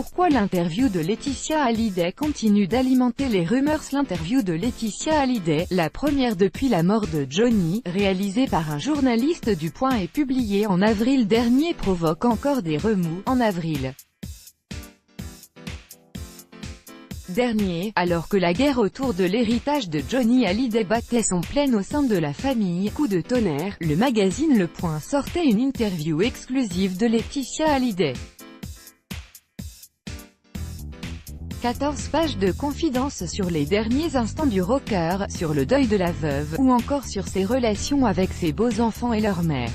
Pourquoi l'interview de Laetitia Hallyday continue d'alimenter les rumeurs? L'interview de Laetitia Hallyday, la première depuis la mort de Johnny, réalisée par un journaliste du Point et publiée en avril dernier, provoque encore des remous. En avril dernier, alors que la guerre autour de l'héritage de Johnny Hallyday battait son plein au sein de la famille, coup de tonnerre, le magazine Le Point sortait une interview exclusive de Laetitia Hallyday. 14 pages de confidences sur les derniers instants du rocker, sur le deuil de la veuve, ou encore sur ses relations avec ses beaux-enfants et leur mère.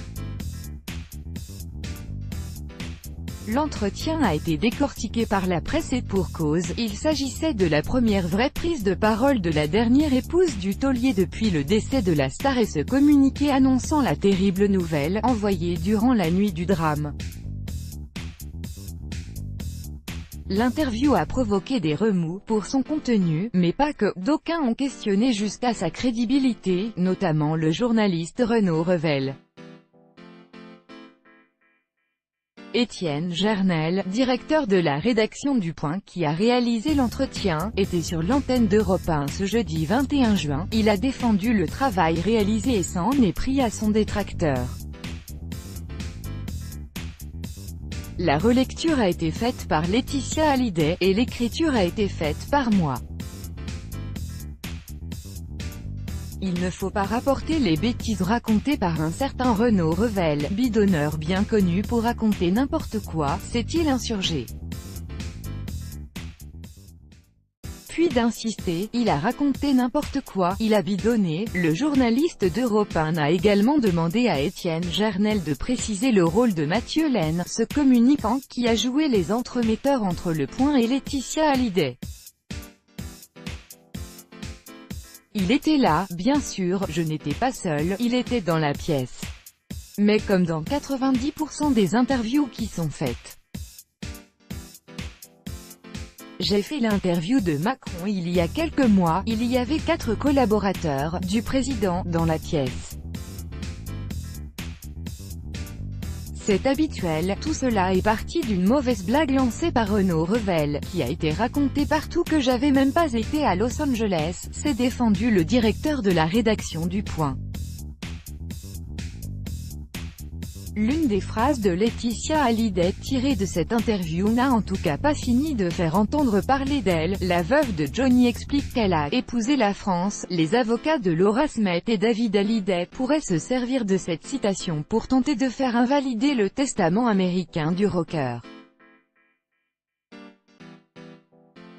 L'entretien a été décortiqué par la presse et pour cause, il s'agissait de la première vraie prise de parole de la dernière épouse du taulier depuis le décès de la star et ce communiqué annonçant la terrible nouvelle, envoyé durant la nuit du drame. L'interview a provoqué des remous pour son contenu, mais pas que. D'aucuns ont questionné jusqu'à sa crédibilité, notamment le journaliste Renaud Revel. Étienne Gernel, directeur de la rédaction du Point qui a réalisé l'entretien, était sur l'antenne d'Europe 1 ce jeudi 21 juin. Il a défendu le travail réalisé et s'en est pris à son détracteur. La relecture a été faite par Laetitia Hallyday, et l'écriture a été faite par moi. Il ne faut pas rapporter les bêtises racontées par un certain Renaud Revel, bidonneur bien connu pour raconter n'importe quoi, s'est-il insurgé. Puis d'insister, il a raconté n'importe quoi, il a bidonné. Le journaliste d'Europe 1 a également demandé à Étienne Gernel de préciser le rôle de Mathieu Laine, ce communicant, qui a joué les entremetteurs entre Le Point et Laetitia Hallyday. Il était là, bien sûr, je n'étais pas seul, il était dans la pièce. Mais comme dans 90% des interviews qui sont faites. J'ai fait l'interview de Macron il y a quelques mois, il y avait 4 collaborateurs, du président, dans la pièce. C'est habituel, tout cela est parti d'une mauvaise blague lancée par Renaud Revel, qui a été racontée partout que j'avais même pas été à Los Angeles, s'est défendu le directeur de la rédaction du Point. L'une des phrases de Laetitia Hallyday tirée de cette interview n'a en tout cas pas fini de faire entendre parler d'elle. La veuve de Johnny explique qu'elle a épousé la France. Les avocats de Laura Smet et David Hallyday pourraient se servir de cette citation pour tenter de faire invalider le testament américain du rocker.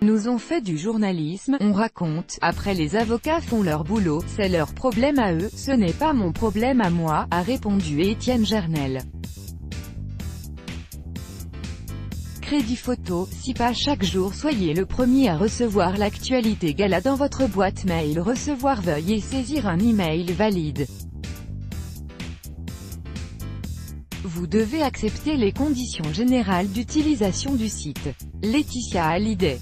Nous on fait du journalisme, on raconte, après les avocats font leur boulot, c'est leur problème à eux, ce n'est pas mon problème à moi, a répondu Étienne Gernel. Crédit photo, 6 pages chaque jour. Soyez le premier à recevoir l'actualité gala dans votre boîte mail. Recevoir, veuillez saisir un email valide. Vous devez accepter les conditions générales d'utilisation du site. Laetitia Hallyday.